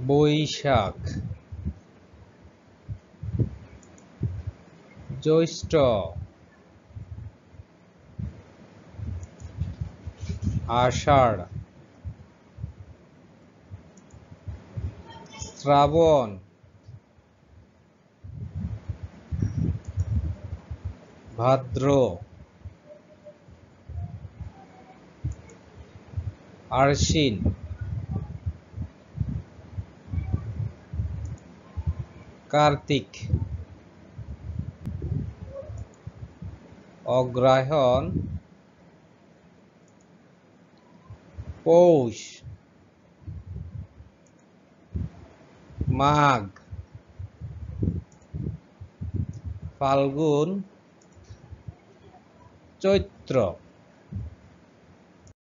বৈশাখ, জ্যৈষ্ঠ, আষাঢ়, শ্রাবণ, ভাদ্র, আশ্বিন, কার্তিক, অগ্রহায়ণ, পৌষ, মাঘ, ফাল্গুন, চৈত্র।